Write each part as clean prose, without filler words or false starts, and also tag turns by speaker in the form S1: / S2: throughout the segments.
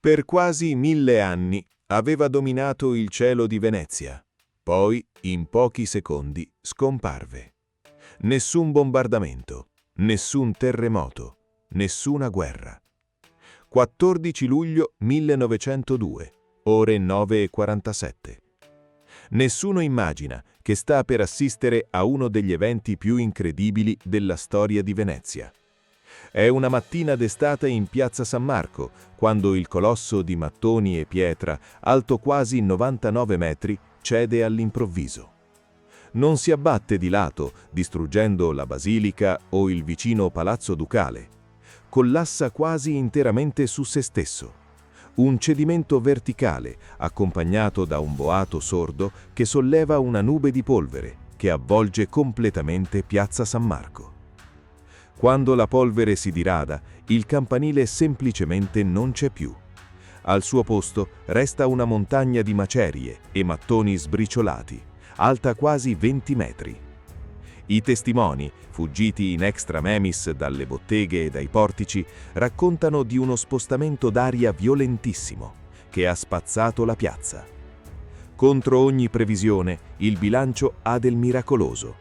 S1: Per quasi 1000 anni aveva dominato il cielo di Venezia. Poi, in pochi secondi, scomparve. Nessun bombardamento, nessun terremoto, nessuna guerra. 14 luglio 1902, ore 9:47. Nessuno immagina che sta per assistere a uno degli eventi più incredibili della storia di Venezia. È una mattina d'estate in piazza San Marco, quando il colosso di mattoni e pietra, alto quasi 99 metri, cede all'improvviso. Non si abbatte di lato, distruggendo la basilica o il vicino Palazzo Ducale. Collassa quasi interamente su se stesso. Un cedimento verticale, accompagnato da un boato sordo che solleva una nube di polvere che avvolge completamente piazza San Marco. Quando la polvere si dirada, il campanile semplicemente non c'è più. Al suo posto resta una montagna di macerie e mattoni sbriciolati, alta quasi 20 metri. I testimoni, fuggiti in extrememis dalle botteghe e dai portici, raccontano di uno spostamento d'aria violentissimo che ha spazzato la piazza. Contro ogni previsione, il bilancio ha del miracoloso.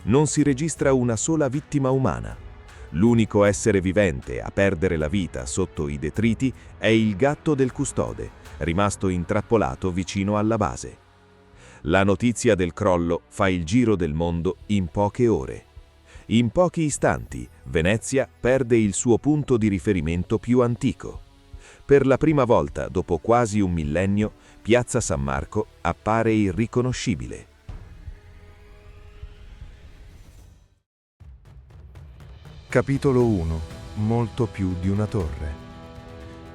S1: Non si registra una sola vittima umana. L'unico essere vivente a perdere la vita sotto i detriti è il gatto del custode, rimasto intrappolato vicino alla base. La notizia del crollo fa il giro del mondo in poche ore. In pochi istanti, Venezia perde il suo punto di riferimento più antico. Per la prima volta, dopo quasi un millennio, piazza San Marco appare irriconoscibile.
S2: Capitolo 1. Molto più di una torre.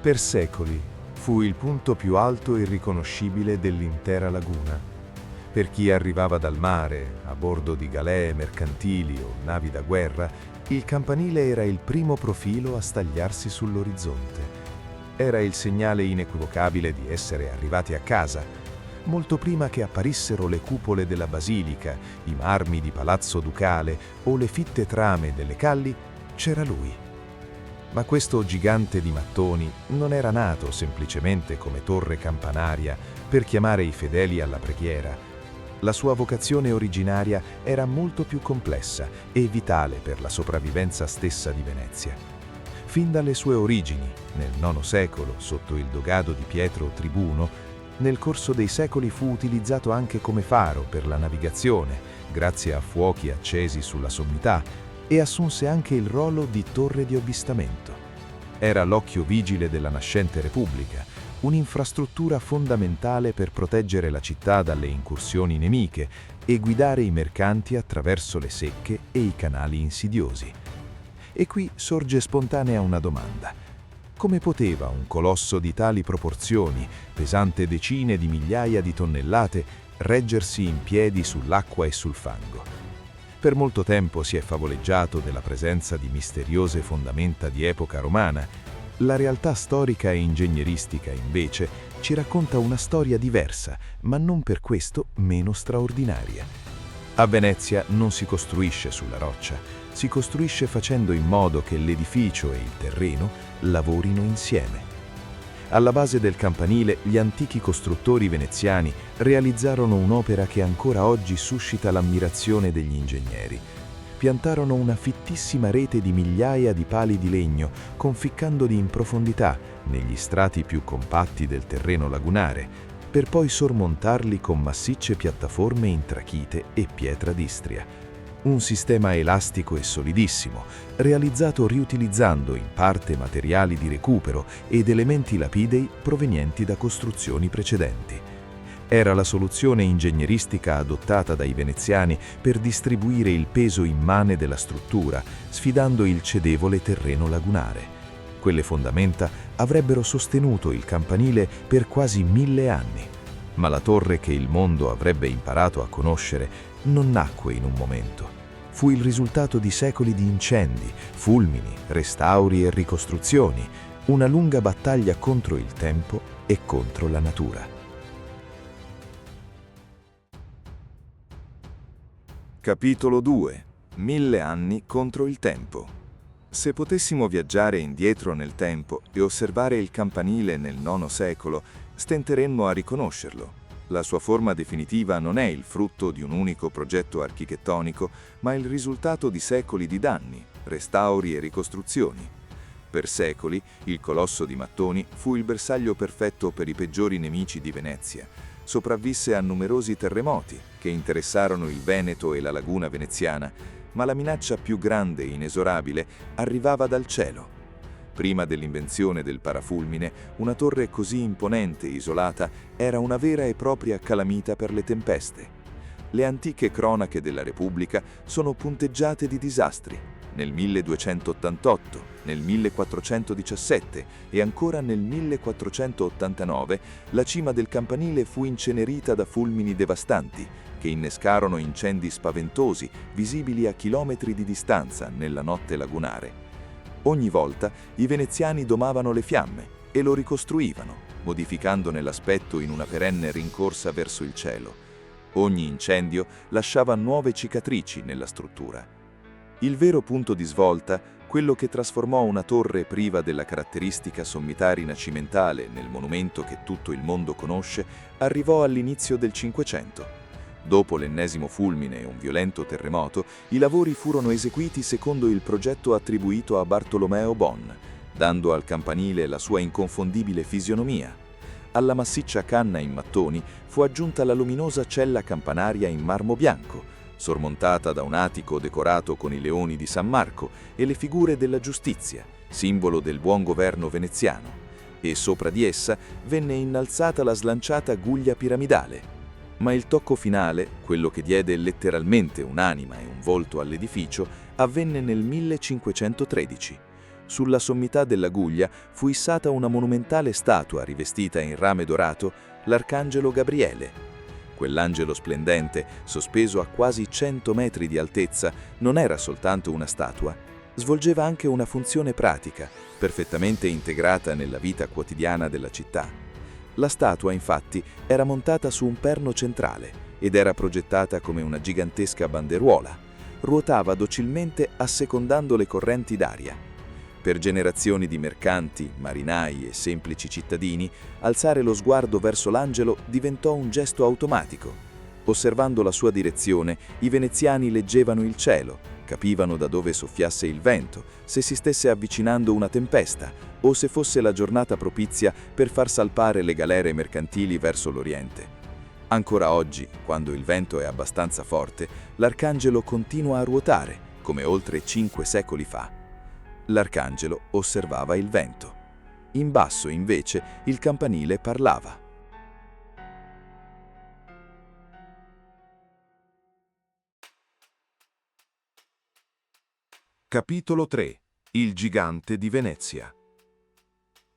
S2: Per secoli fu il punto più alto e riconoscibile dell'intera laguna. Per chi arrivava dal mare, a bordo di galee mercantili o navi da guerra, il campanile era il primo profilo a stagliarsi sull'orizzonte. Era il segnale inequivocabile di essere arrivati a casa. Molto prima che apparissero le cupole della basilica, i marmi di Palazzo Ducale o le fitte trame delle calli, c'era lui. Ma questo gigante di mattoni non era nato semplicemente come torre campanaria per chiamare i fedeli alla preghiera. La sua vocazione originaria era molto più complessa e vitale per la sopravvivenza stessa di Venezia. Fin dalle sue origini, nel IX secolo, sotto il dogado di Pietro Tribuno, nel corso dei secoli fu utilizzato anche come faro per la navigazione, grazie a fuochi accesi sulla sommità, e assunse anche il ruolo di torre di avvistamento. Era l'occhio vigile della nascente Repubblica, un'infrastruttura fondamentale per proteggere la città dalle incursioni nemiche e guidare i mercanti attraverso le secche e i canali insidiosi. E qui sorge spontanea una domanda. Come poteva un colosso di tali proporzioni, pesante decine di migliaia di tonnellate, reggersi in piedi sull'acqua e sul fango? Per molto tempo si è favoleggiato della presenza di misteriose fondamenta di epoca romana. La realtà storica e ingegneristica, invece, ci racconta una storia diversa, ma non per questo meno straordinaria. A Venezia non si costruisce sulla roccia, si costruisce facendo in modo che l'edificio e il terreno lavorino insieme. Alla base del campanile, gli antichi costruttori veneziani realizzarono un'opera che ancora oggi suscita l'ammirazione degli ingegneri. Piantarono una fittissima rete di migliaia di pali di legno, conficcandoli in profondità, negli strati più compatti del terreno lagunare, per poi sormontarli con massicce piattaforme in trachite e pietra d'Istria. Un sistema elastico e solidissimo, realizzato riutilizzando in parte materiali di recupero ed elementi lapidei provenienti da costruzioni precedenti. Era la soluzione ingegneristica adottata dai veneziani per distribuire il peso immane della struttura, sfidando il cedevole terreno lagunare. Quelle fondamenta avrebbero sostenuto il campanile per quasi 1000 anni, ma la torre che il mondo avrebbe imparato a conoscere non nacque in un momento. Fu il risultato di secoli di incendi, fulmini, restauri e ricostruzioni, una lunga battaglia contro il tempo e contro la natura.
S1: Capitolo 2. 1000 anni contro il tempo.
S3: Se potessimo viaggiare indietro nel tempo e osservare il campanile nel IX secolo, stenteremmo a riconoscerlo. La sua forma definitiva non è il frutto di un unico progetto architettonico, ma il risultato di secoli di danni, restauri e ricostruzioni. Per secoli, il Colosso di Mattoni fu il bersaglio perfetto per i peggiori nemici di Venezia. Sopravvisse a numerosi terremoti che interessarono il Veneto e la laguna veneziana, ma la minaccia più grande e inesorabile arrivava dal cielo. Prima dell'invenzione del parafulmine, una torre così imponente e isolata era una vera e propria calamita per le tempeste. Le antiche cronache della Repubblica sono punteggiate di disastri. Nel 1288, nel 1417 e ancora nel 1489 la cima del campanile fu incenerita da fulmini devastanti che innescarono incendi spaventosi visibili a chilometri di distanza nella notte lagunare. Ogni volta i veneziani domavano le fiamme e lo ricostruivano, modificandone l'aspetto in una perenne rincorsa verso il cielo. Ogni incendio lasciava nuove cicatrici nella struttura. Il vero punto di svolta, quello che trasformò una torre priva della caratteristica sommità rinascimentale nel monumento che tutto il mondo conosce, arrivò all'inizio del Cinquecento. Dopo l'ennesimo fulmine e un violento terremoto, i lavori furono eseguiti secondo il progetto attribuito a Bartolomeo Bon, dando al campanile la sua inconfondibile fisionomia. Alla massiccia canna in mattoni fu aggiunta la luminosa cella campanaria in marmo bianco, sormontata da un attico decorato con i leoni di San Marco e le figure della giustizia, simbolo del buon governo veneziano, e sopra di essa venne innalzata la slanciata guglia piramidale. Ma il tocco finale, quello che diede letteralmente un'anima e un volto all'edificio, avvenne nel 1513. Sulla sommità della guglia fu issata una monumentale statua rivestita in rame dorato, l'Arcangelo Gabriele. Quell'angelo splendente, sospeso a quasi 100 metri di altezza, non era soltanto una statua, svolgeva anche una funzione pratica, perfettamente integrata nella vita quotidiana della città. La statua, infatti, era montata su un perno centrale ed era progettata come una gigantesca banderuola. Ruotava docilmente assecondando le correnti d'aria. Per generazioni di mercanti, marinai e semplici cittadini, alzare lo sguardo verso l'angelo diventò un gesto automatico. Osservando la sua direzione, i veneziani leggevano il cielo, capivano da dove soffiasse il vento, se si stesse avvicinando una tempesta o se fosse la giornata propizia per far salpare le galere mercantili verso l'Oriente. Ancora oggi, quando il vento è abbastanza forte, l'Arcangelo continua a ruotare, come oltre 5 secoli fa. L'Arcangelo osservava il vento. In basso, invece, il campanile parlava.
S2: Capitolo 3. Il gigante di Venezia.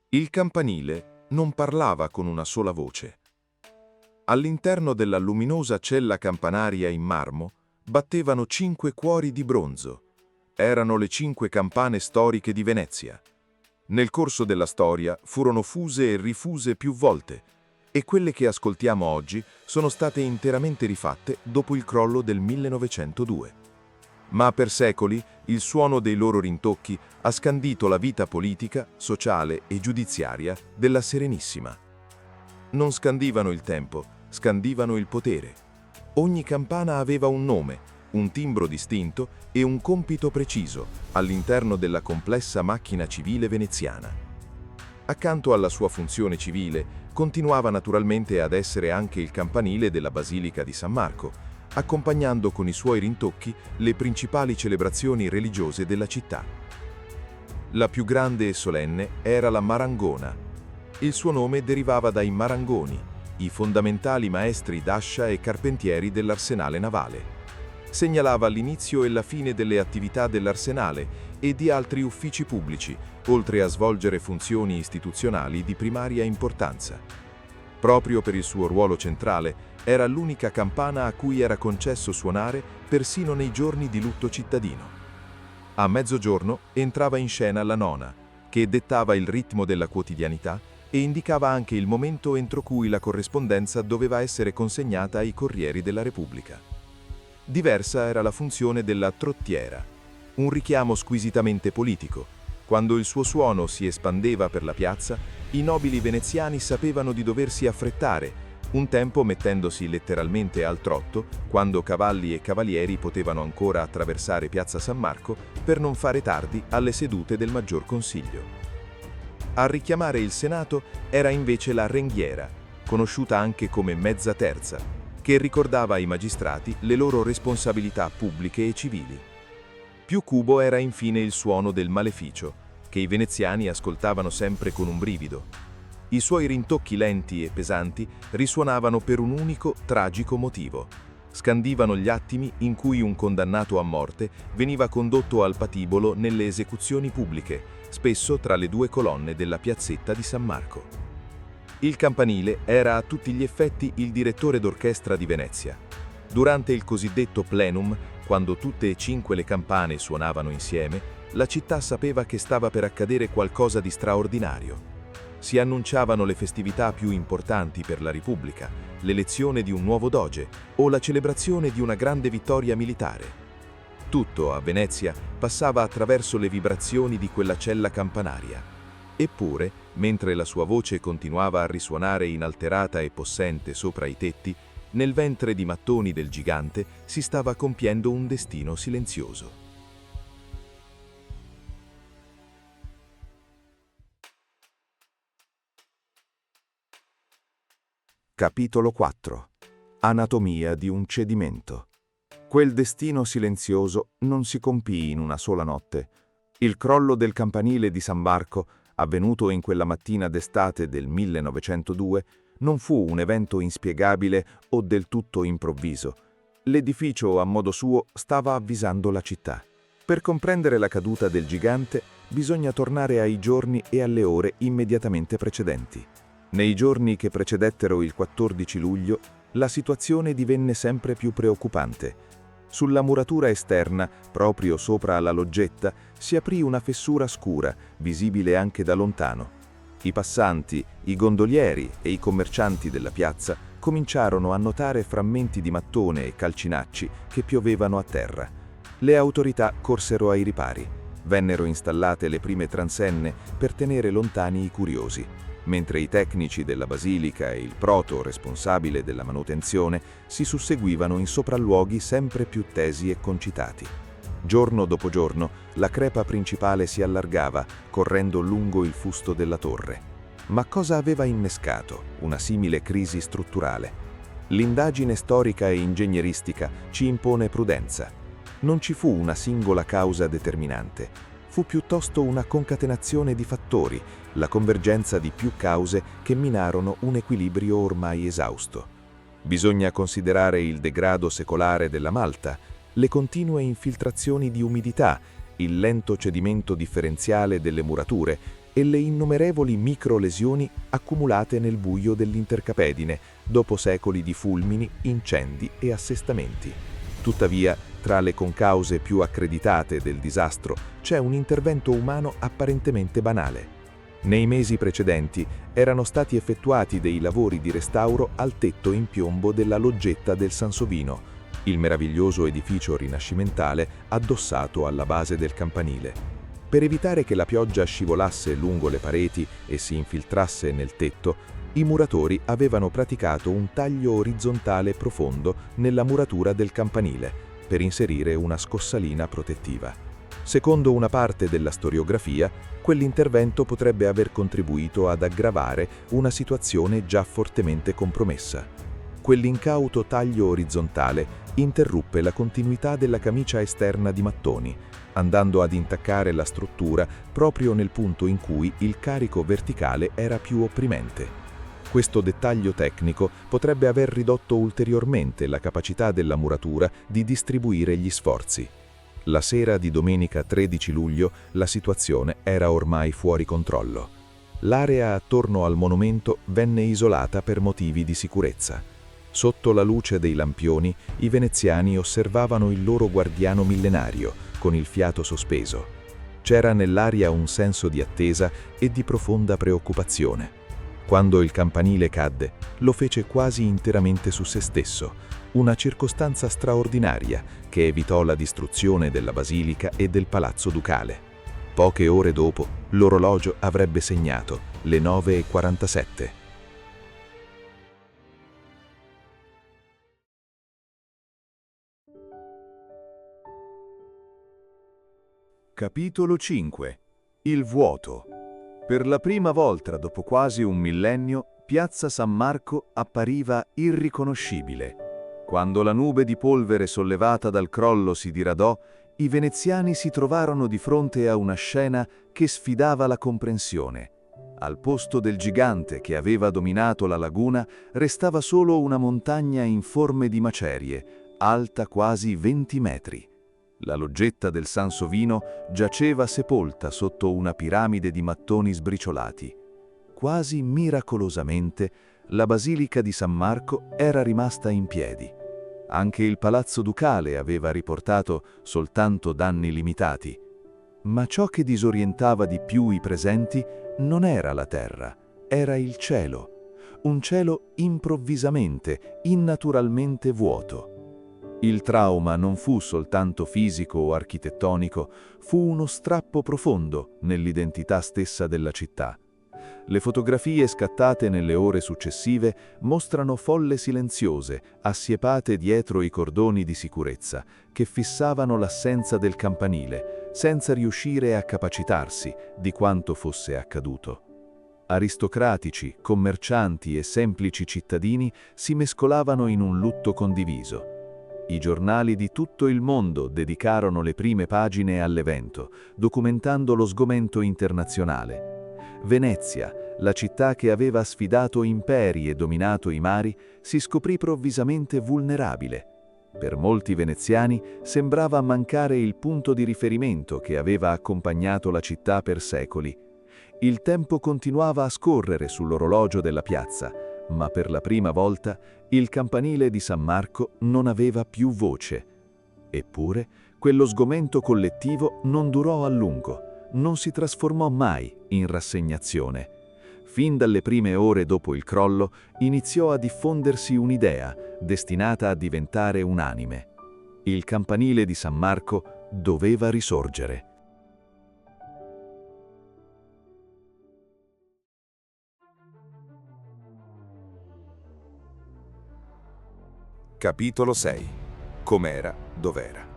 S2: Il campanile non parlava con una sola voce. All'interno della luminosa cella campanaria in marmo battevano 5 cuori di bronzo. Erano le 5 campane storiche di Venezia. Nel corso della storia furono fuse e rifuse più volte, e quelle che ascoltiamo oggi sono state interamente rifatte dopo il crollo del 1902. Ma per secoli il suono dei loro rintocchi ha scandito la vita politica, sociale e giudiziaria della Serenissima. Non scandivano il tempo, scandivano il potere. Ogni campana aveva un nome, un timbro distinto e un compito preciso all'interno della complessa macchina civile veneziana. Accanto alla sua funzione civile, continuava naturalmente ad essere anche il campanile della Basilica di San Marco, accompagnando con i suoi rintocchi le principali celebrazioni religiose della città. La più grande e solenne era la Marangona. Il suo nome derivava dai Marangoni, i fondamentali maestri d'ascia e carpentieri dell'arsenale navale. Segnalava l'inizio e la fine delle attività dell'arsenale e di altri uffici pubblici, oltre a svolgere funzioni istituzionali di primaria importanza. Proprio per il suo ruolo centrale, era l'unica campana a cui era concesso suonare persino nei giorni di lutto cittadino. A mezzogiorno entrava in scena la nona, che dettava il ritmo della quotidianità e indicava anche il momento entro cui la corrispondenza doveva essere consegnata ai Corrieri della Repubblica. Diversa era la funzione della trottiera,
S1: un richiamo squisitamente politico. Quando il suo suono si espandeva per la piazza, i nobili veneziani sapevano di doversi affrettare, un tempo mettendosi letteralmente al trotto, quando cavalli e cavalieri potevano ancora attraversare Piazza San Marco per non fare tardi alle sedute del Maggior Consiglio. A richiamare il Senato era invece la Ringhiera, conosciuta anche come mezza terza, che ricordava ai magistrati le loro responsabilità pubbliche e civili. Più cubo era infine il suono del Maleficio, che i veneziani ascoltavano sempre con un brivido. I suoi rintocchi lenti e pesanti risuonavano per un unico, tragico motivo. Scandivano gli attimi in cui un condannato a morte veniva condotto al patibolo nelle esecuzioni pubbliche, spesso tra le due colonne della piazzetta di San Marco. Il campanile era a tutti gli effetti il direttore d'orchestra di Venezia. Durante il cosiddetto plenum, quando tutte e 5 le campane suonavano insieme, la città sapeva che stava per accadere qualcosa di straordinario. Si annunciavano le festività più importanti per la Repubblica, l'elezione di un nuovo doge o la celebrazione di una grande vittoria militare. Tutto a Venezia passava attraverso le vibrazioni di quella cella campanaria. Eppure, mentre la sua voce continuava a risuonare inalterata e possente sopra i tetti, nel ventre di mattoni del gigante si stava compiendo un destino silenzioso.
S2: Capitolo 4. Anatomia di un cedimento. Quel destino silenzioso non si compì in una sola notte. Il crollo del campanile di San Marco, avvenuto in quella mattina d'estate del 1902, non fu un evento inspiegabile o del tutto improvviso. L'edificio, a modo suo, stava avvisando la città. Per comprendere la caduta del gigante, bisogna tornare ai giorni e alle ore immediatamente precedenti. Nei giorni che precedettero il 14 luglio, la situazione divenne sempre più preoccupante. Sulla muratura esterna, proprio sopra la loggetta, si aprì una fessura scura, visibile anche da lontano. I passanti, i gondolieri e i commercianti della piazza cominciarono a notare frammenti di mattone e calcinacci che piovevano a terra. Le autorità corsero ai ripari. Vennero installate le prime transenne per tenere lontani i curiosi, mentre i tecnici della basilica e il proto responsabile della manutenzione si susseguivano in sopralluoghi sempre più tesi e concitati. Giorno dopo giorno la crepa principale si allargava, correndo lungo il fusto della torre. Ma cosa aveva innescato una simile crisi strutturale? L'indagine storica e ingegneristica ci impone prudenza. Non ci fu una singola causa determinante. Fu piuttosto una concatenazione di fattori, la convergenza di più cause che minarono un equilibrio ormai esausto. Bisogna considerare il degrado secolare della malta, le continue infiltrazioni di umidità, il lento cedimento differenziale delle murature e le innumerevoli microlesioni accumulate nel buio dell'intercapedine dopo secoli di fulmini, incendi e assestamenti. Tuttavia, tra le concause più accreditate del disastro c'è un intervento umano apparentemente banale. Nei mesi precedenti erano stati effettuati dei lavori di restauro al tetto in piombo della loggetta del Sansovino, il meraviglioso edificio rinascimentale addossato alla base del campanile. Per evitare che la pioggia scivolasse lungo le pareti e si infiltrasse nel tetto, i muratori avevano praticato un taglio orizzontale profondo nella muratura del campanile per inserire una scossalina protettiva. Secondo una parte della storiografia, quell'intervento potrebbe aver contribuito ad aggravare una situazione già fortemente compromessa. Quell'incauto taglio orizzontale interruppe la continuità della camicia esterna di mattoni, andando ad intaccare la struttura proprio nel punto in cui il carico verticale era più opprimente. Questo dettaglio tecnico potrebbe aver ridotto ulteriormente la capacità della muratura di distribuire gli sforzi. La sera di domenica 13 luglio la situazione era ormai fuori controllo. L'area attorno al monumento venne isolata per motivi di sicurezza. Sotto la luce dei lampioni, i veneziani osservavano il loro guardiano millenario, con il fiato sospeso. C'era nell'aria un senso di attesa e di profonda preoccupazione. Quando il campanile cadde, lo fece quasi interamente su se stesso, una circostanza straordinaria che evitò la distruzione della basilica e del palazzo ducale. Poche ore dopo, l'orologio avrebbe segnato le 9:47.
S3: Capitolo 5. Il vuoto. Per la prima volta dopo quasi un millennio, Piazza San Marco appariva irriconoscibile. Quando la nube di polvere sollevata dal crollo si diradò, i veneziani si trovarono di fronte a una scena che sfidava la comprensione. Al posto del gigante che aveva dominato la laguna, restava solo una montagna informe di macerie, alta quasi 20 metri. La loggetta del Sansovino giaceva sepolta sotto una piramide di mattoni sbriciolati. Quasi miracolosamente, la basilica di San Marco era rimasta in piedi. Anche il palazzo ducale aveva riportato soltanto danni limitati. Ma ciò che disorientava di più i presenti non era la terra, era il cielo. Un cielo improvvisamente, innaturalmente vuoto. Il trauma non fu soltanto fisico o architettonico, fu uno strappo profondo nell'identità stessa della città. Le fotografie scattate nelle ore successive mostrano folle silenziose, assiepate dietro i cordoni di sicurezza, che fissavano l'assenza del campanile, senza riuscire a capacitarsi di quanto fosse accaduto. Aristocratici, commercianti e semplici cittadini si mescolavano in un lutto condiviso. I giornali di tutto il mondo dedicarono le prime pagine all'evento, documentando lo sgomento internazionale. Venezia, la città che aveva sfidato imperi e dominato i mari, si scoprì provvisamente vulnerabile. Per molti veneziani sembrava mancare il punto di riferimento che aveva accompagnato la città per secoli. Il tempo continuava a scorrere sull'orologio della piazza, ma per la prima volta il campanile di San Marco non aveva più voce. Eppure, quello sgomento collettivo non durò a lungo, non si trasformò mai in rassegnazione. Fin dalle prime ore dopo il crollo, iniziò a diffondersi un'idea, destinata a diventare unanime. Il campanile di San Marco doveva risorgere.
S4: Capitolo 6. Com'era, dov'era.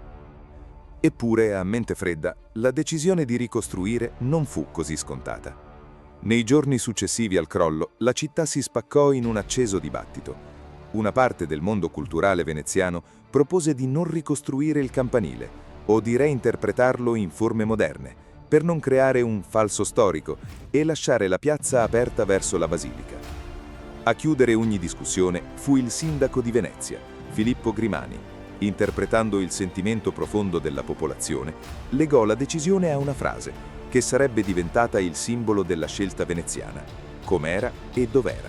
S4: Eppure, a mente fredda, la decisione di ricostruire non fu così scontata. Nei giorni successivi al crollo, la città si spaccò in un acceso dibattito. Una parte del mondo culturale veneziano propose di non ricostruire il campanile o di reinterpretarlo in forme moderne, per non creare un falso storico e lasciare la piazza aperta verso la basilica. A chiudere ogni discussione fu il sindaco di Venezia, Filippo Grimani. Interpretando il sentimento profondo della popolazione, legò la decisione a una frase che sarebbe diventata il simbolo della scelta veneziana: com'era e dov'era.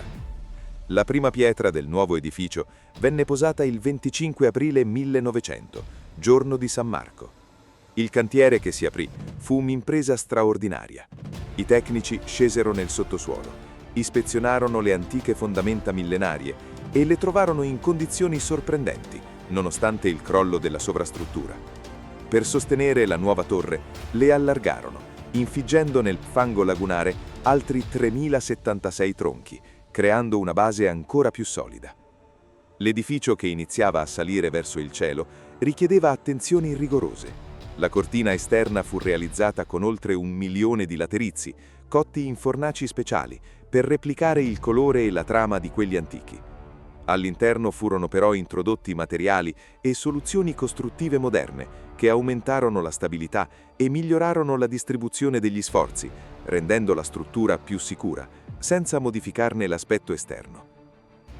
S4: La prima pietra del nuovo edificio venne posata il 25 aprile 1900, giorno di San Marco. Il cantiere che si aprì fu un'impresa straordinaria. I tecnici scesero nel sottosuolo, ispezionarono le antiche fondamenta millenarie e le trovarono in condizioni sorprendenti, nonostante il crollo della sovrastruttura. Per sostenere la nuova torre, le allargarono, infiggendo nel fango lagunare altri 3076 tronchi, creando una base ancora più solida. L'edificio, che iniziava a salire verso il cielo, richiedeva attenzioni rigorose. La cortina esterna fu realizzata con oltre 1 milione di laterizi, cotti in fornaci speciali, per replicare il colore e la trama di quelli antichi. All'interno furono però introdotti materiali e soluzioni costruttive moderne che aumentarono la stabilità e migliorarono la distribuzione degli sforzi, rendendo la struttura più sicura, senza modificarne l'aspetto esterno.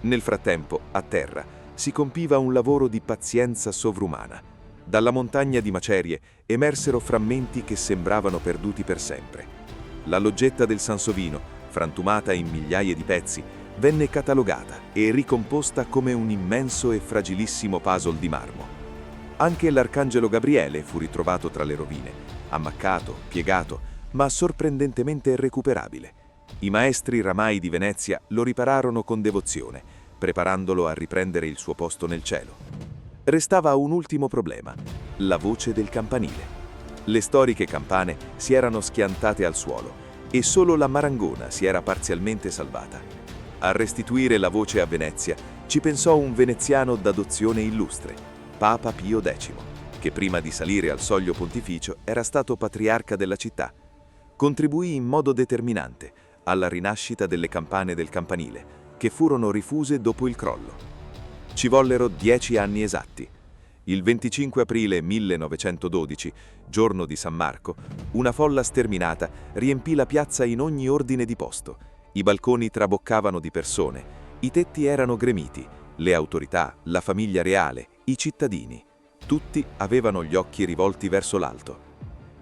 S4: Nel frattempo, a terra, si compiva un lavoro di pazienza sovrumana. Dalla montagna di macerie emersero frammenti che sembravano perduti per sempre. La loggetta del Sansovino, frantumata in migliaia di pezzi, venne catalogata e ricomposta come un immenso e fragilissimo puzzle di marmo. Anche l'Arcangelo Gabriele fu ritrovato tra le rovine, ammaccato, piegato, ma sorprendentemente recuperabile. I maestri ramai di Venezia lo ripararono con devozione, preparandolo a riprendere il suo posto nel cielo. Restava un ultimo problema: la voce del campanile. Le storiche campane si erano schiantate al suolo e solo la Marangona si era parzialmente salvata. A restituire la voce a Venezia ci pensò un veneziano d'adozione illustre, Papa Pio X, che prima di salire al soglio pontificio era stato patriarca della città. Contribuì in modo determinante alla rinascita delle campane del campanile, che furono rifuse dopo il crollo. Ci vollero 10 anni esatti. Il 25 aprile 1912, giorno di San Marco, una folla sterminata riempì la piazza in ogni ordine di posto. I balconi traboccavano di persone, i tetti erano gremiti, le autorità, la famiglia reale, i cittadini. Tutti avevano gli occhi rivolti verso l'alto.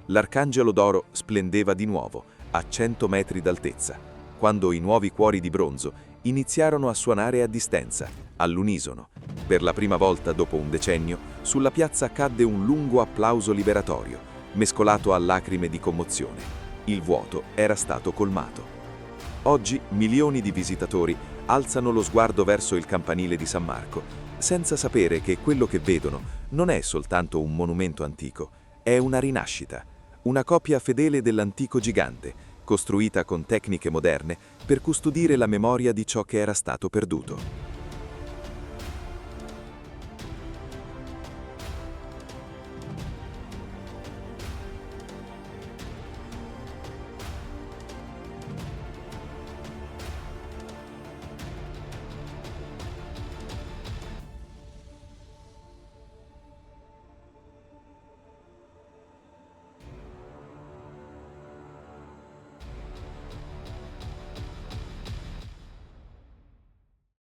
S4: L'Arcangelo d'Oro splendeva di nuovo, a 100 metri d'altezza, quando i nuovi cuori di bronzo iniziarono a suonare a distanza, all'unisono. Per la prima volta dopo un decennio, sulla piazza cadde un lungo applauso liberatorio, mescolato a lacrime di commozione. Il vuoto era stato colmato. Oggi milioni di visitatori alzano lo sguardo verso il campanile di San Marco, senza sapere che quello che vedono non è soltanto un monumento antico, è una rinascita, una copia fedele dell'antico gigante, costruita con tecniche moderne per custodire la memoria di ciò che era stato perduto.